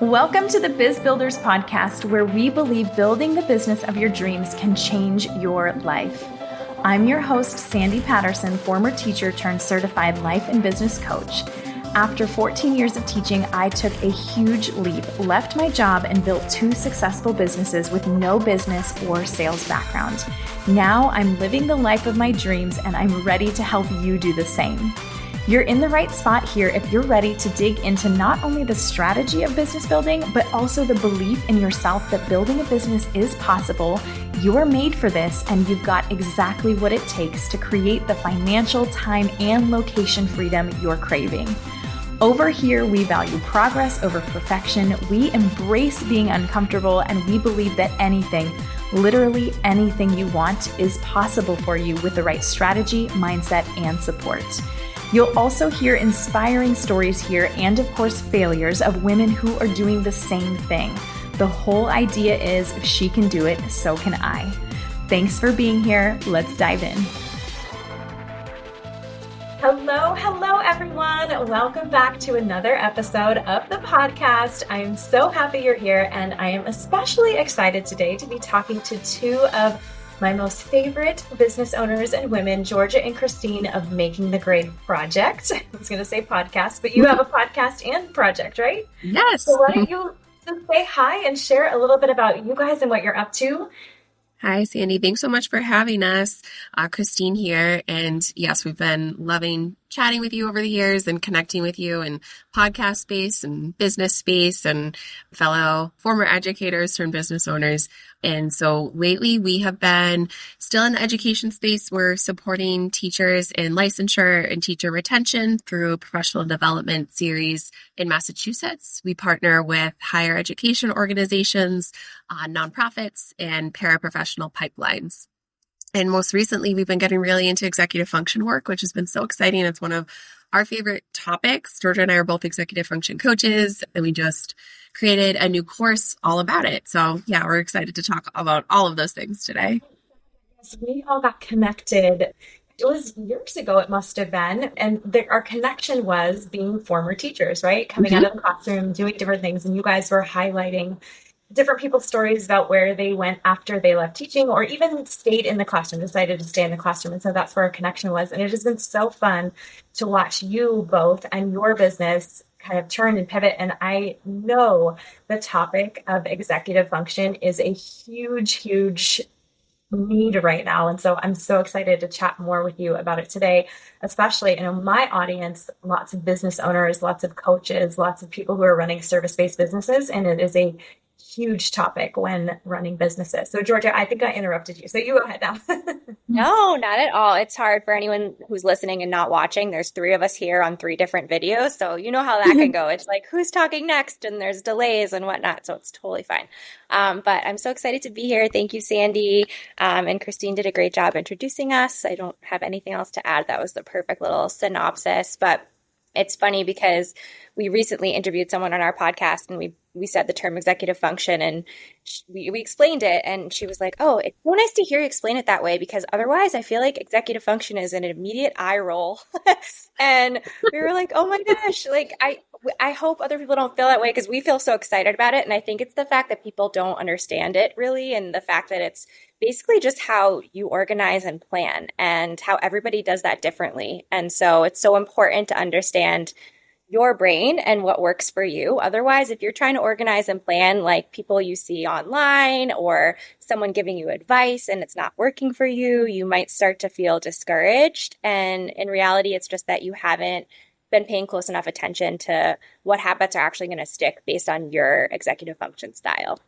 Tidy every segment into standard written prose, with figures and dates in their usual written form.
Welcome to the Biz Builders Podcast, where we believe building the business of your dreams can change your life. I'm your host, Sandy Patterson, former teacher turned certified life and business coach. After 14 years of teaching, I took a huge leap, left my job, and built 2 successful businesses with no business or sales background. Now I'm living the life of my dreams, and I'm ready to help you do the same. You're in the right spot here if you're ready to dig into not only the strategy of business building, but also the belief in yourself that building a business is possible. You're made for this, and you've got exactly what it takes to create the financial, time, and location freedom you're craving. Over here, we value progress over perfection. We embrace being uncomfortable, and we believe that anything, literally anything you want, is possible for you with the right strategy, mindset, and support. You'll also hear inspiring stories here and, of course, failures of women who are doing the same thing. The whole idea is if she can do it, so can I. Thanks for being here. Let's dive in. Hello, everyone. Welcome back to another episode of the podcast. I am so happy you're here, and I am especially excited today to be talking to 2 of my most favorite business owners and women, Georgia and Christine of Making the Grade Project. I was going to say podcast, but you have a podcast and project, right? Yes. So why don't you just say hi and share a little bit about you guys and what you're up to? Hi, Sandy. Thanks so much for having us. Christine here. And yes, we've been loving chatting with you over the years and connecting with you in podcast space and business space and fellow former educators turned business owners. And so lately we have been still in the education space. We're supporting teachers in licensure and teacher retention through a professional development series in Massachusetts. We partner with higher education organizations, nonprofits, and paraprofessional pipelines. And most recently, we've been getting really into executive function work, which has been so exciting. It's one of our favorite topics. Georgia and I are both executive function coaches, and we just created a new course all about it. So yeah, we're excited to talk about all of those things today. So we all got connected. It was years ago, it must have been. And our connection was being former teachers, right? Coming out of the classroom, doing different things. And you guys were highlighting different people's stories about where they went after they left teaching or even stayed in the classroom, decided to stay in the classroom. And so that's where our connection was. And it has been so fun to watch you both and your business kind of turn and pivot. And I know the topic of executive function is a huge, huge need right now. And so I'm so excited to chat more with you about it today, especially in my audience, lots of business owners, lots of coaches, lots of people who are running service-based businesses. And it is a huge topic when running businesses. So Georgia, I think I interrupted you. So you go ahead now. No, not at all. It's hard for anyone who's listening and not watching. There's 3 of us here on 3 different videos. So you know how that can go. It's like, who's talking next? And there's delays and whatnot. So it's totally fine. But I'm so excited to be here. Thank you, Sandy. And Christine did a great job introducing us. I don't have anything else to add. That was the perfect little synopsis. But it's funny because we recently interviewed someone on our podcast and we said the term executive function and we explained it. And she was like, oh, it's so nice to hear you explain it that way because otherwise I feel like executive function is an immediate eye roll. And we were like, oh my gosh, like I hope other people don't feel that way because we feel so excited about it. And I think it's the fact that people don't understand it really. And the fact that it's basically just how you organize and plan and how everybody does that differently. And so it's so important to understand your brain and what works for you. Otherwise, if you're trying to organize and plan like people you see online or someone giving you advice and it's not working for you, you might start to feel discouraged. And in reality, it's just that you haven't been paying close enough attention to what habits are actually going to stick based on your executive function style.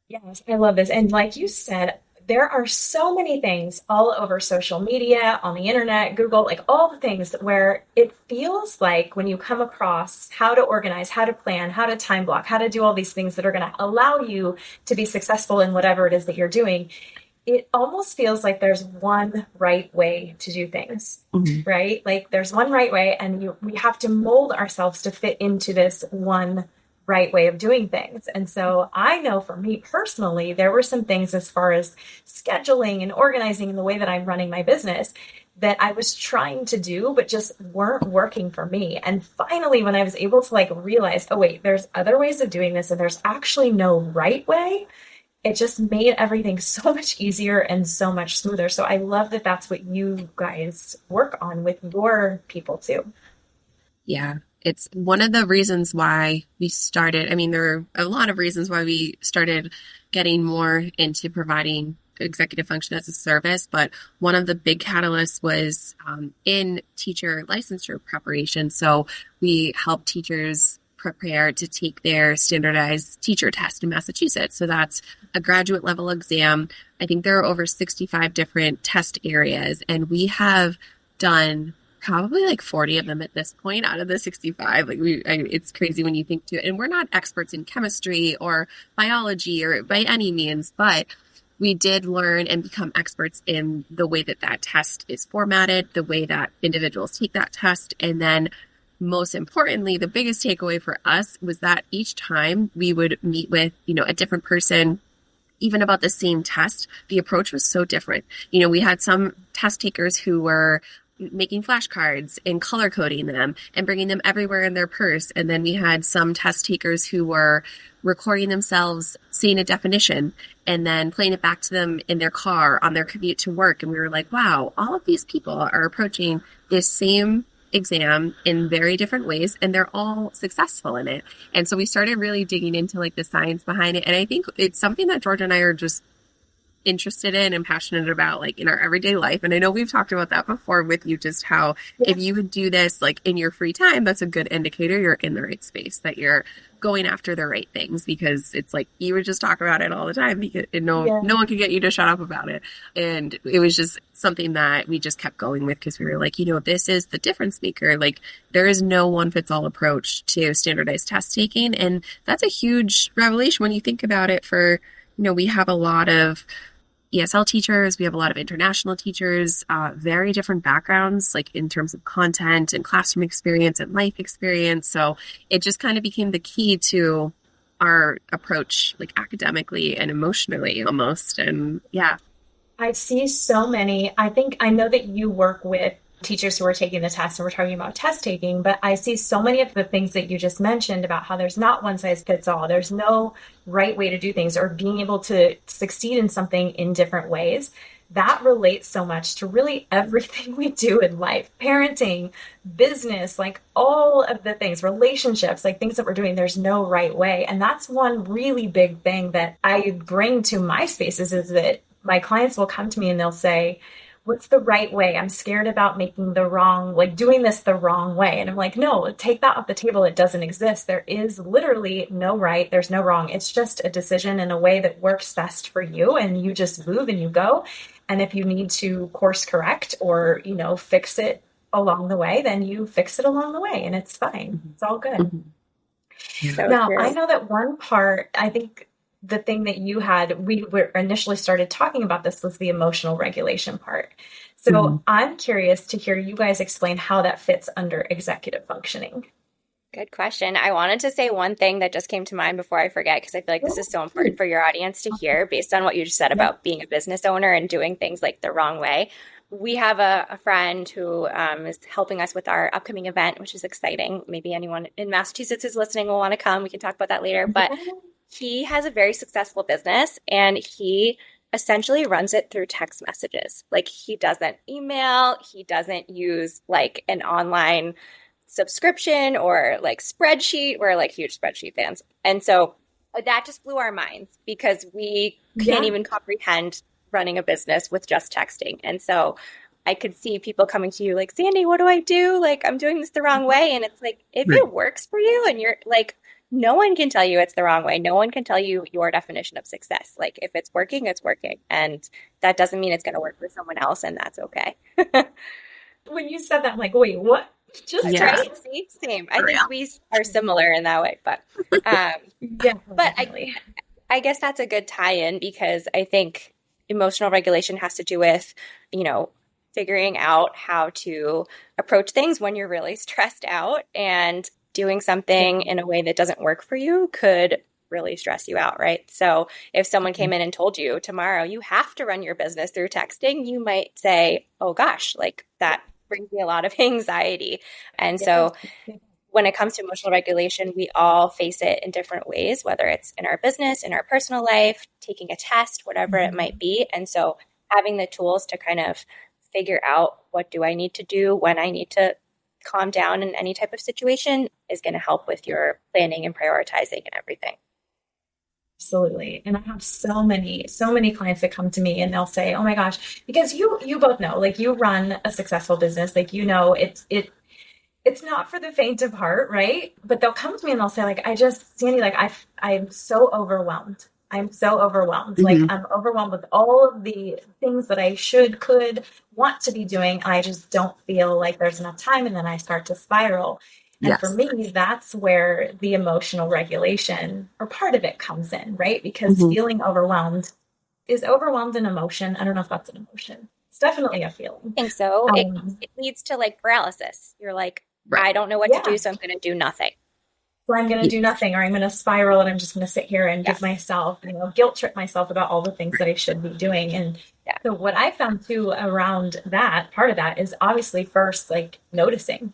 Yes, I love this. And like you said, there are so many things all over social media, on the internet, Google, like all the things where it feels like when you come across how to organize, how to plan, how to time block, how to do all these things that are going to allow you to be successful in whatever it is that you're doing, it almost feels like there's one right way to do things, right? Like there's one right way and we have to mold ourselves to fit into this one right way of doing things. And so I know for me personally, there were some things as far as scheduling and organizing and the way that I'm running my business that I was trying to do, but just weren't working for me. And finally, when I was able to like realize, oh wait, there's other ways of doing this and there's actually no right way, it just made everything so much easier and so much smoother. So I love that that's what you guys work on with your people too. Yeah. It's one of the reasons why we started. I mean, there are a lot of reasons why we started getting more into providing executive function as a service, but one of the big catalysts was in teacher licensure preparation. So we help teachers prepare to take their standardized teacher test in Massachusetts. So that's a graduate level exam. I think there are over 65 different test areas, and we have done probably like 40 of them at this point out of the 65. Like it's crazy when you think to it. And we're not experts in chemistry or biology or by any means, but we did learn and become experts in the way that that test is formatted, the way that individuals take that test. And then most importantly, the biggest takeaway for us was that each time we would meet with, a different person, even about the same test, the approach was so different. We had some test takers who were making flashcards and color coding them and bringing them everywhere in their purse. And then we had some test takers who were recording themselves seeing a definition and then playing it back to them in their car on their commute to work. And we were like, wow, all of these people are approaching this same exam in very different ways, and they're all successful in it. And so we started really digging into like the science behind it. And I think it's something that Georgia and I are just interested in and passionate about, like in our everyday life. And I know we've talked about that before with you, just how if you would do this like in your free time, that's a good indicator you're in the right space, that you're going after the right things, because it's like you would just talk about it all the time because no one could get you to shut up about it. And it was just something that we just kept going with because we were like, this is the difference maker. Like there is no one fits all approach to standardized test taking. And that's a huge revelation when you think about it. For, we have a lot of ESL teachers, we have a lot of international teachers, very different backgrounds, like in terms of content and classroom experience and life experience. So it just kind of became the key to our approach, like academically and emotionally almost. And yeah. I see so many. I know that you work with teachers who are taking the test and we're talking about test taking, but I see so many of the things that you just mentioned about how there's not one size fits all. There's no right way to do things, or being able to succeed in something in different ways. That relates so much to really everything we do in life, parenting, business, like all of the things, relationships, like things that we're doing, there's no right way. And that's one really big thing that I bring to my spaces, is that my clients will come to me and they'll say, what's the right way? I'm scared about doing this the wrong way. And I'm like, no, take that off the table. It doesn't exist. There is literally no right. There's no wrong. It's just a decision in a way that works best for you. And you just move and you go. And if you need to course correct or, fix it along the way, then you fix it along the way and it's fine. It's all good. Mm-hmm. Now, I know that one part, I think, the thing that you had, we were initially started talking about this, was the emotional regulation part. So I'm curious to hear you guys explain how that fits under executive functioning. Good question. I wanted to say one thing that just came to mind before I forget, because I feel like this is so important for your audience to hear based on what you just said about being a business owner and doing things like the wrong way. We have a friend who is helping us with our upcoming event, which is exciting. Maybe anyone in Massachusetts who's listening will want to come. We can talk about that later. But he has a very successful business and he essentially runs it through text messages. Like he doesn't email, he doesn't use like an online subscription or like spreadsheet. We're like huge spreadsheet fans. And so that just blew our minds because we can't even comprehend running a business with just texting. And so I could see people coming to you like, Sandy, what do I do? Like, I'm doing this the wrong way. And it's like, if it works for you and you're like, no one can tell you it's the wrong way. No one can tell you your definition of success. Like if it's working, it's working. And that doesn't mean it's going to work for someone else. And that's okay. When you said that, I'm like, wait, what? Just right? See? Same. I think we are similar in that way. But but I guess that's a good tie-in because I think emotional regulation has to do with, figuring out how to approach things when you're really stressed out, and doing something in a way that doesn't work for you could really stress you out, right? So if someone came in and told you tomorrow you have to run your business through texting, you might say, oh gosh, like that brings me a lot of anxiety. And so when it comes to emotional regulation, we all face it in different ways, whether it's in our business, in our personal life, taking a test, whatever it might be. And so having the tools to kind of figure out what do I need to do when I need to calm down in any type of situation is going to help with your planning and prioritizing and everything. Absolutely. And I have so many clients that come to me and they'll say, oh my gosh, because you both know, like you run a successful business, like, you know, it's not for the faint of heart, right? But they'll come to me and they'll say, like, Sandy, like I'm so overwhelmed. I'm so overwhelmed. Like I'm overwhelmed with all of the things that I could, want to be doing. I just don't feel like there's enough time. And then I start to spiral. And for me, that's where the emotional regulation or part of it comes in, right? Because feeling overwhelmed is overwhelmed an emotion. I don't know if that's an emotion. It's definitely a feeling. I think so. It leads to like paralysis. You're like, I don't know what to do, so I'm going to do nothing. So I'm going to do nothing, or I'm going to spiral and I'm just going to sit here and give myself, guilt trip myself about all the things that I should be doing. And so what I found too around that, part of that is obviously first, like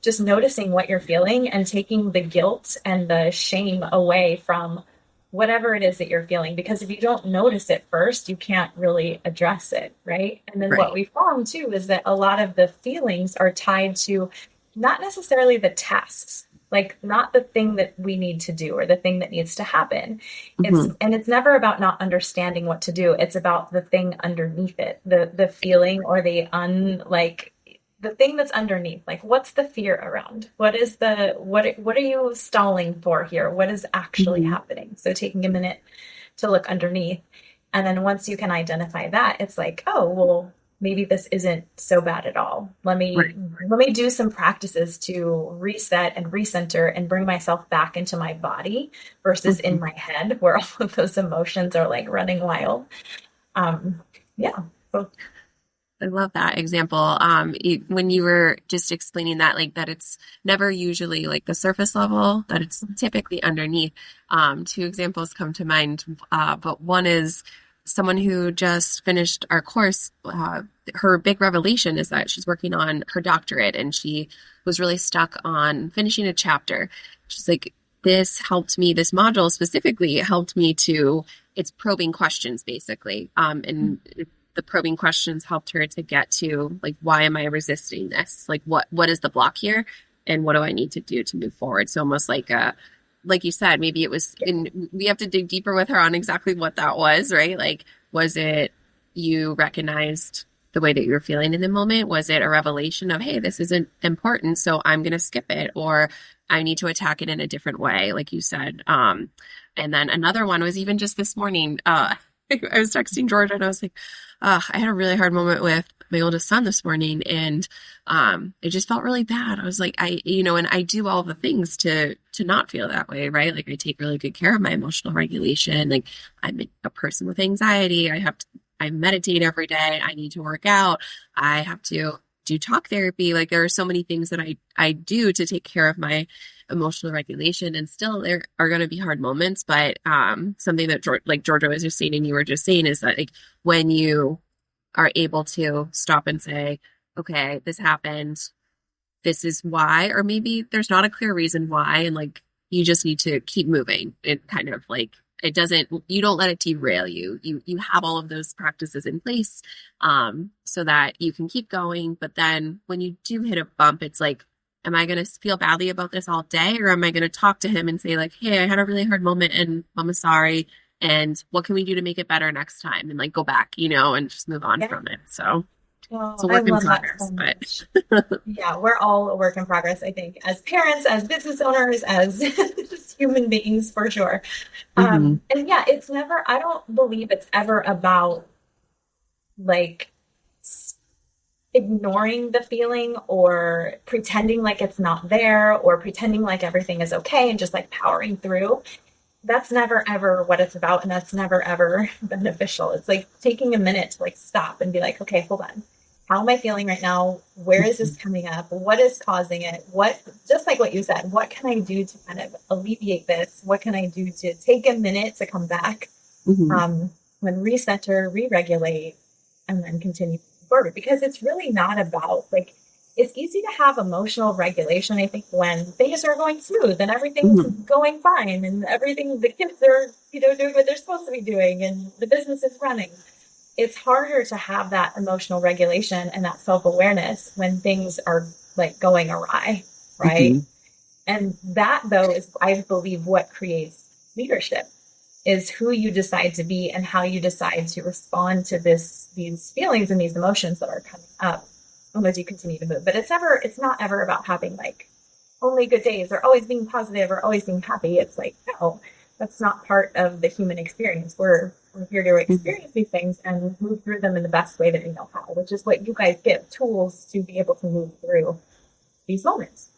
just noticing what you're feeling and taking the guilt and the shame away from whatever it is that you're feeling. Because if you don't notice it first, you can't really address it, right? And then what we found too is that a lot of the feelings are tied to not necessarily the tasks, like not the thing that we need to do or the thing that needs to happen. It's never about not understanding what to do. It's about the thing underneath it, the feeling or the thing that's underneath. Like, what's the fear around? What are you stalling for here? What is actually happening? So taking a minute to look underneath. And then once you can identify that, it's like, oh, well, maybe this isn't so bad at all. Let me do some practices to reset and recenter and bring myself back into my body versus in my head where all of those emotions are like running wild. So I love that example. When you were just explaining that, like that it's never usually like the surface level, that it's typically underneath. Two examples come to mind, but one is someone who just finished our course. Her big revelation is that she's working on her doctorate and she was really stuck on finishing a chapter. She's like, this module specifically helped me it's probing questions basically. And the probing questions helped her to get to like, why am I resisting this? Like, what is the block here? And what do I need to do to move forward? So almost like you said, maybe it was, and we have to dig deeper with her on exactly what that was, right? Like, was it you recognized the way that you were feeling in the moment? Was it a revelation of, hey, this isn't important, so I'm going to skip it, or I need to attack it in a different way, like you said. And then another one was even just this morning, I was texting Georgia and I was like, I had a really hard moment with my oldest son this morning, and it just felt really bad. I was like, and I do all the things to not feel that way, right? Like I take really good care of my emotional regulation. Like I'm a person with anxiety. I meditate every day. I need to work out. I have to do talk therapy. Like there are so many things that I do to take care of my emotional regulation, and still there are going to be hard moments. But something that Georgia was just saying and you were just saying is that like when you are able to stop and say, okay, this happened, this is why, or maybe there's not a clear reason why, and like you just need to keep moving. It kind of like you don't let it derail you. You have all of those practices in place so that you can keep going. But then when you do hit a bump, it's like, am I going to feel badly about this all day? Or am I going to talk to him and say like, hey, I had a really hard moment and I'm sorry. And what can we do to make it better next time? And like go back, and just move on from it. So it's a work in progress. Yeah, we're all a work in progress, I think, as parents, as business owners, as just human beings, for sure. And yeah, I don't believe it's ever about like ignoring the feeling or pretending like it's not there or pretending like everything is okay and just like powering through. That's never ever what it's about, and that's never ever beneficial. It's like taking a minute to like stop and be like, okay, hold on. how am I feeling right now? Where is this coming up? What is causing it? Just like what you said, what can I do to kind of alleviate this? What can I do to take a minute to come back, when recenter, re-regulate, and then continue forward? Because it's really not about like, it's easy to have emotional regulation, I think, when things are going smooth and everything's going fine and the kids are, doing what they're supposed to be doing and the business is running. It's harder to have that emotional regulation and that self-awareness when things are like going awry, right? And that, though, is, I believe, what creates leadership, is who you decide to be and how you decide to respond to these feelings and these emotions that are coming up as you continue to move. But it's not ever about having like only good days or always being positive or always being happy. It's like, no, that's not part of the human experience. We're here to experience these things and move through them in the best way that we know how, which is what you guys give, tools to be able to move through these moments.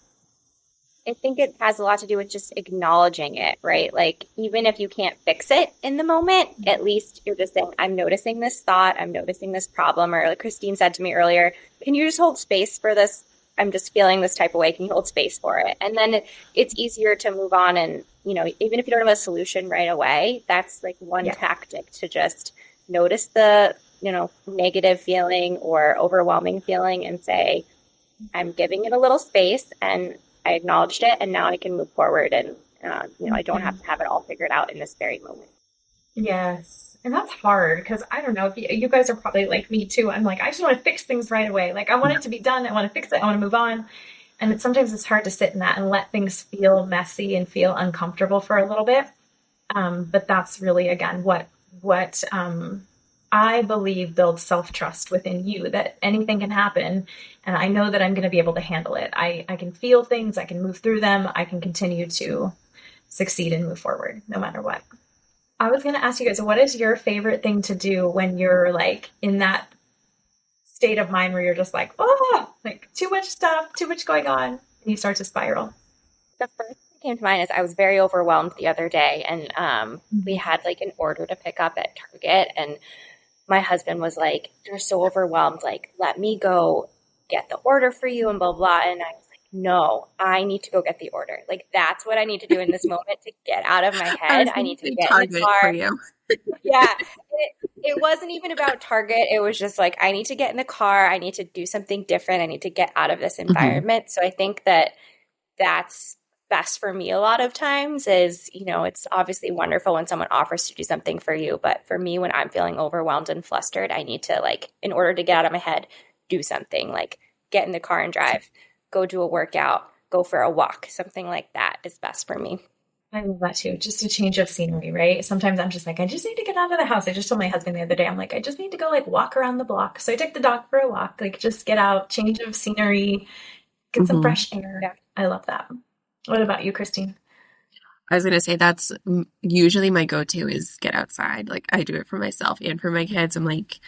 I think it has a lot to do with just acknowledging it, right? Like, even if you can't fix it in the moment, at least you're just saying, I'm noticing this thought, I'm noticing this problem. Or like Christine said to me earlier, can you just hold space for this? I'm just feeling this type of way. Can you hold space for it? And then it's easier to move on. And, even if you don't have a solution right away, that's like one tactic to just notice the, negative feeling or overwhelming feeling and say, I'm giving it a little space and I acknowledged it, and now I can move forward, and I don't have to have it all figured out in this very moment. Yes, and that's hard because I don't know if you guys are probably like me too. I'm like, I just want to fix things right away. Like, I want it to be done. I want to fix it. I want to move on. And sometimes it's hard to sit in that and let things feel messy and feel uncomfortable for a little bit. But that's really, again, what I believe builds self-trust within you, that anything can happen. And I know that I'm going to be able to handle it. I can feel things. I can move through them. I can continue to succeed and move forward no matter what. I was going to ask you guys, what is your favorite thing to do when you're like in that state of mind where you're just like, oh, like too much stuff, too much going on, and you start to spiral? The first thing that came to mind is I was very overwhelmed the other day, and we had like an order to pick up at Target, and my husband was like, you're so overwhelmed. Like, let me go get the order for you and blah, blah. And I was like, no, I need to go get the order. Like, that's what I need to do in this moment to get out of my head. I need to get in the car. For you. Yeah. It wasn't even about Target. It was just like, I need to get in the car. I need to do something different. I need to get out of this environment. So I think that that's best for me a lot of times is, it's obviously wonderful when someone offers to do something for you. But for me, when I'm feeling overwhelmed and flustered, I need to, like, in order to get out of my head, do something, like get in the car and drive, go do a workout, go for a walk. Something like that is best for me. I love that too. Just a change of scenery, right? Sometimes I'm just like, I just need to get out of the house. I just told my husband the other day, I'm like, I just need to go like walk around the block. So I took the dog for a walk, like just get out, change of scenery, get some fresh air. Yeah. I love that. What about you, Christine? I was going to say that's usually my go-to is get outside. Like, I do it for myself and for my kids. I'm like,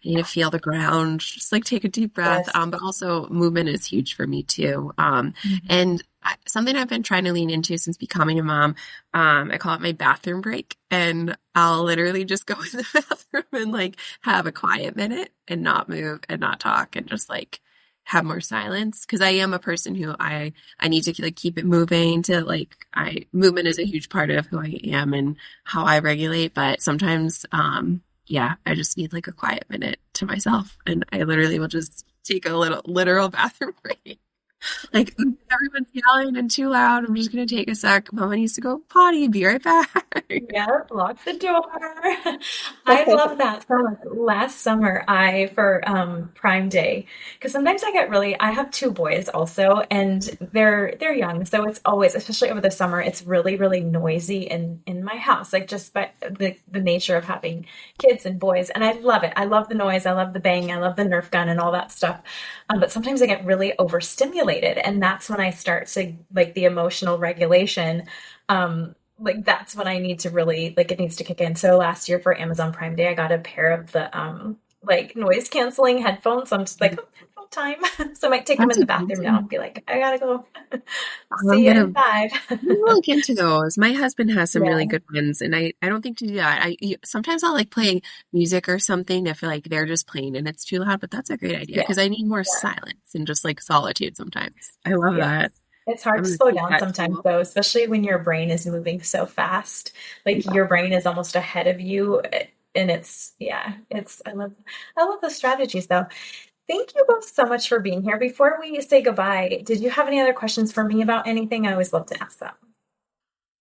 I need to feel the ground, just like take a deep breath. Yes. But also movement is huge for me too. And something I've been trying to lean into since becoming a mom, I call it my bathroom break. And I'll literally just go in the bathroom and like have a quiet minute and not move and not talk and just like have more silence, because I am a person who I need to like keep it moving to like movement is a huge part of who I am and how I regulate. But sometimes I just need like a quiet minute to myself, and I literally will just take a little literal bathroom break. Like, everyone's yelling and too loud. I'm just going to take a sec. Mama needs to go potty. Be right back. Yeah, lock the door. I love that so much. Last summer, for Prime Day, because sometimes I have two boys also, and they're young. So it's always, especially over the summer, it's really, really noisy in my house, like just by the nature of having kids and boys. And I love it. I love the noise. I love the bang. I love the Nerf gun and all that stuff. But sometimes I get really overstimulated. And that's when I start to like the emotional regulation. Like that's when I need to really, like, it needs to kick in. So last year for Amazon Prime Day, I got a pair of the like noise canceling headphones. So I'm just like, headphones time. So I might take them That's in the bathroom now amazing. and be like, I gotta go. I'm See you in gonna 5. look into those. My husband has some really Yeah. good ones, and I don't think to do that. Sometimes I'll like play music or something. I feel like they're just playing and it's too loud, but that's a great idea Yeah. because I need more Yeah. silence and just like solitude sometimes. I love Yeah. that. It's hard I'm to gonna slow take down that sometimes tool. though, especially when your brain is moving so fast. Like Yeah. your brain is almost ahead of you. And I love the strategies though. Thank you both so much for being here. Before we say goodbye, did you have any other questions for me about anything? I always love to ask that.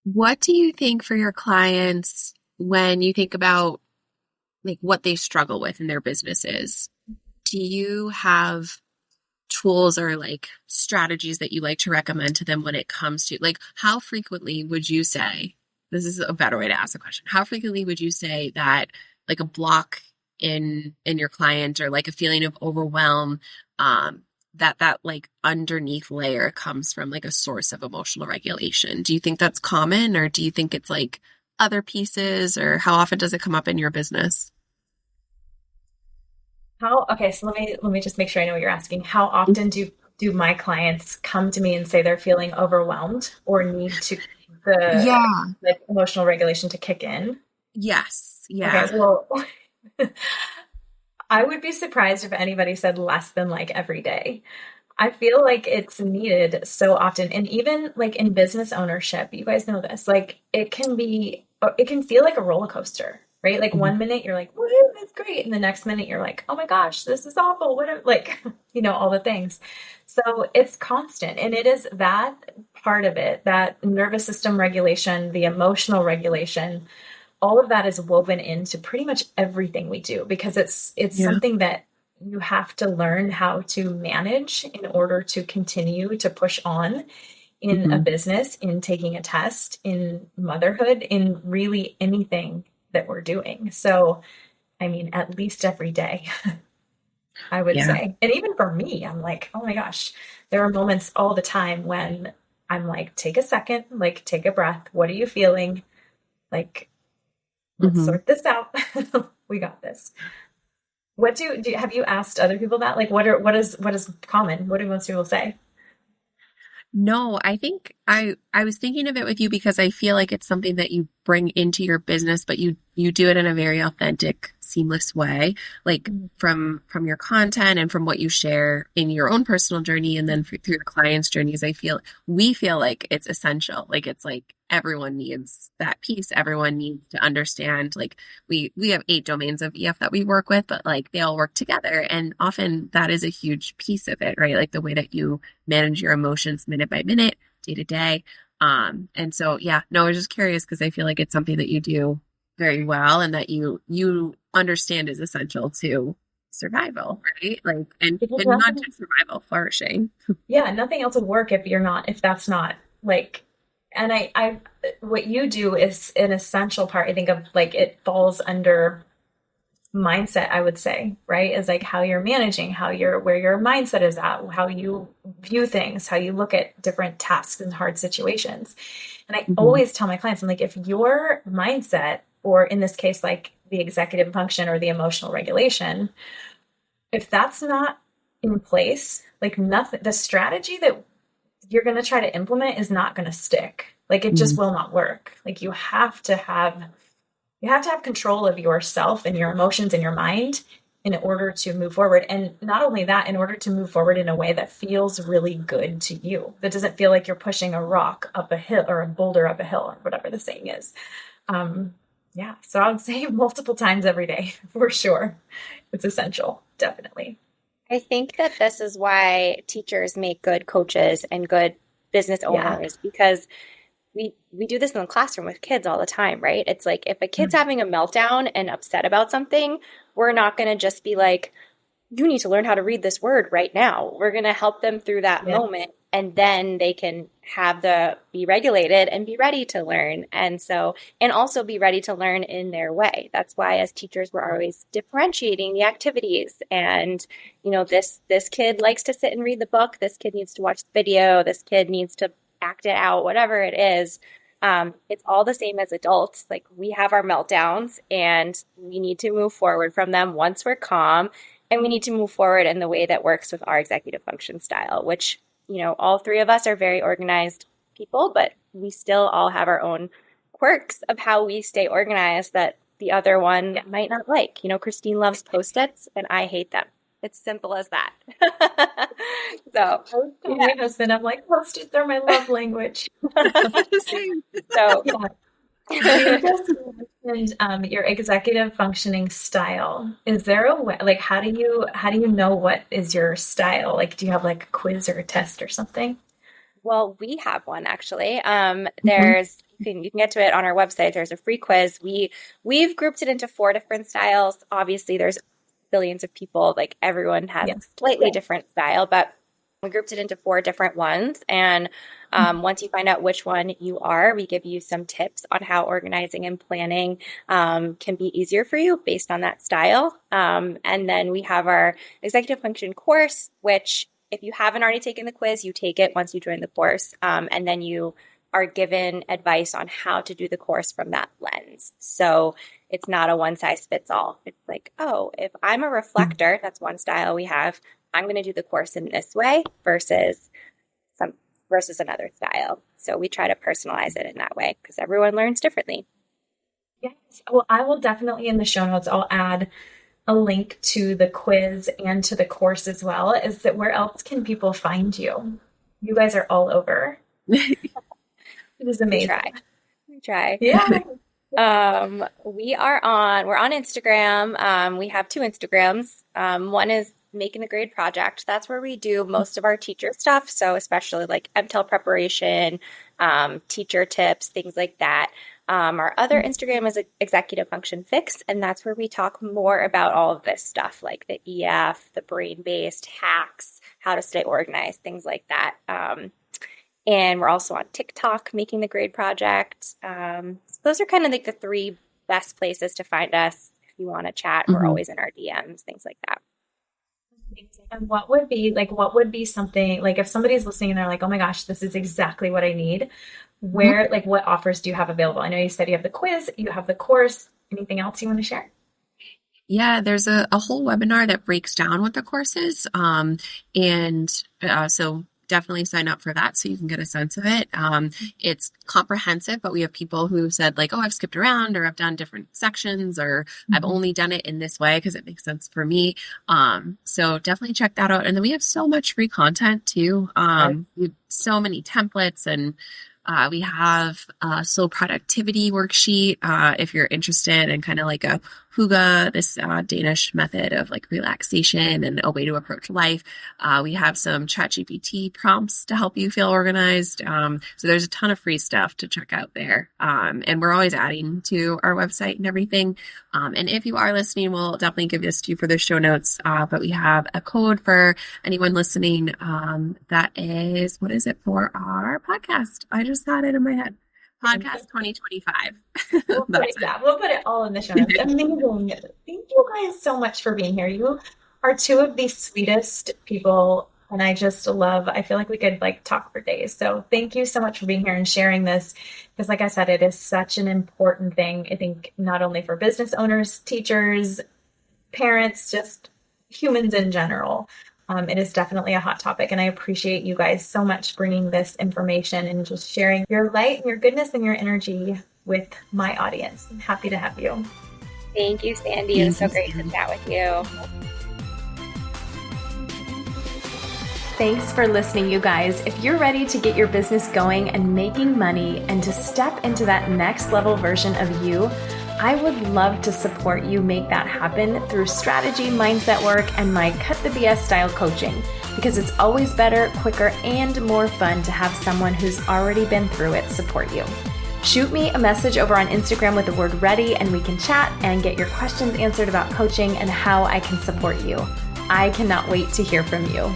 What do you think for your clients when you think about like what they struggle with in their businesses? Do you have tools or like strategies that you like to recommend to them when it comes to like how frequently would you say, this is a better way to ask the question, how frequently would you say that like a block in your client or like a feeling of overwhelm, that like underneath layer comes from like a source of emotional regulation? Do you think that's common, or do you think it's like other pieces, or how often does it come up in your business? Okay, so let me just make sure I know what you're asking. How often do my clients come to me and say they're feeling overwhelmed or need to the Yeah. like emotional regulation to kick in? Yes. Okay, Yeah. well, I would be surprised if anybody said less than like every day. I feel like it's needed so often. And even like in business ownership, you guys know this, like it can feel like a roller coaster, right? Like Mhm. one minute you're like, woo, that's great. And the next minute you're like, oh my gosh, this is awful. Like, all the things. So it's constant. And it is that part of it, that nervous system regulation, the emotional regulation, all of that is woven into pretty much everything we do because it's Yeah. something that you have to learn how to manage in order to continue to push on in a Mhm. business, in taking a test, in motherhood, in really anything that we're doing. So, I mean, at least every day, I would Yeah. say. And even for me, I'm like, oh my gosh, there are moments all the time when I'm like, take a second, like, take a breath. What are you feeling? Like, let's Mhm. sort this out. We got this. What have you asked other people that? Like, what is common? What do most people say? No, I think I was thinking of it with you because I feel like it's something that you bring into your business, but you do it in a very authentic, seamless way, like from your content and from what you share in your own personal journey, and then through your clients' journeys. We feel like it's essential. Like it's like everyone needs that piece. Everyone needs to understand. Like we have 8 domains of EF that we work with, but like they all work together, and often that is a huge piece of it, right? Like the way that you manage your emotions minute by minute, day to day. And so, yeah, no, I was just curious because I feel like it's something that you do very well and that you understand is essential to survival, right? Like, Because and not just survival, flourishing. yeah, nothing else would work if that's not like, and what you do is an essential part. I think of like it falls under mindset, I would say, right? Is like how you're managing, where your mindset is at, how you view things, how you look at different tasks and hard situations. And I Mhm. always tell my clients, I'm like, if your mindset, or in this case, like the executive function or the emotional regulation, if that's not in place, like nothing, the strategy that you're going to try to implement is not going to stick. Like it just Mhm. will not work. Like you have to have control of yourself and your emotions and your mind in order to move forward. And not only that, in order to move forward in a way that feels really good to you, that doesn't feel like you're pushing a rock up a hill or a boulder up a hill or whatever the saying is. Um, yeah. So I would say multiple times every day for sure. It's essential. Definitely. I think that this is why teachers make good coaches and good business Yeah. owners because we do this in the classroom with kids all the time, right? It's like if a kid's having a meltdown and upset about something, we're not going to just be like, you need to learn how to read this word right now. We're going to help them through that Yeah. moment and then they can be regulated and be ready to learn. And so, and also be ready to learn in their way. That's why as teachers, we're always differentiating the activities. And, this kid likes to sit and read the book. This kid needs to watch the video. This kid needs to act it out, whatever it is. It's all the same as adults. Like we have our meltdowns and we need to move forward from them once we're calm And we need to move forward in the way that works with our executive function style, which, all three of us are very organized people, but we still all have our own quirks of how we stay organized that the other one might not like. Christine loves Post-its and I hate them. It's simple as that. So, my husband, I'm like, Post-its are my love language. So, you just mentioned your executive functioning style. Is there a way, like, how do you know what is your style? Like, do you have like a quiz or a test or something? Well, we have one actually. There's you can get to it on our website. There's a free quiz. We've grouped it into 4 different styles. Obviously, there's billions of people. Like everyone has a slightly different style, but we grouped it into 4 different ones. And once you find out which one you are, we give you some tips on how organizing and planning can be easier for you based on that style. And then we have our executive function course, which if you haven't already taken the quiz, you take it once you join the course. And then you are given advice on how to do the course from that lens. So it's not a one size fits all. It's like, oh, if I'm a reflector, that's one style we have, I'm going to do the course in this way versus another style. So we try to personalize it in that way because everyone learns differently. Yes. Well, I will definitely in the show notes, I'll add a link to the quiz and to the course as well. Is that where else can people find you? You guys are all over. It is amazing. We try. Yeah. We're on Instagram. We have 2 Instagrams. One is Making the Grade Project. That's where we do most of our teacher stuff. So especially like MTEL preparation, teacher tips, things like that. Our other Instagram is Executive Function Fix, and that's where we talk more about all of this stuff, like the EF, the brain-based hacks, how to stay organized, things like that. And we're also on TikTok, Making the Grade Project. So those are kind of like the 3 best places to find us. If you want to chat, we're always in our DMs, things like that. And what would be something, like if somebody's listening and they're like, oh my gosh, this is exactly what I need. Where, like what offers do you have available? I know you said you have the quiz, you have the course. Anything else you want to share? Yeah, there's a whole webinar that breaks down what the course is. So definitely sign up for that so you can get a sense of it. It's comprehensive, but we have people who said like, oh, I've skipped around or I've done different sections or I've only done it in this way because it makes sense for me. So definitely check that out. And then we have so much free content too. We have so many templates and we have a slow productivity worksheet if you're interested in kind of like a hygge, this Danish method of like relaxation and a way to approach life. We have some ChatGPT prompts to help you feel organized. So there's a ton of free stuff to check out there. And we're always adding to our website and everything. And if you are listening, we'll definitely give this to you for the show notes. But we have a code for anyone listening that is, what is it for our podcast? I just had it in my head. Podcast 2025. We'll put it all in the show notes. Amazing. Thank you guys so much for being here. You are 2 of the sweetest people. And I feel like we could like talk for days. So thank you so much for being here and sharing this. Because like I said, it is such an important thing. I think not only for business owners, teachers, parents, just humans in general. It is definitely a hot topic, and I appreciate you guys so much bringing this information and just sharing your light and your goodness and your energy with my audience. I'm happy to have you. Thank you, Sandy. It was so great to chat with you. Thanks for listening, you guys. If you're ready to get your business going and making money and to step into that next level version of you, I would love to support you make that happen through strategy, mindset work, and my Cut the BS style coaching, because it's always better, quicker, and more fun to have someone who's already been through it support you. Shoot me a message over on Instagram with the word ready, and we can chat and get your questions answered about coaching and how I can support you. I cannot wait to hear from you.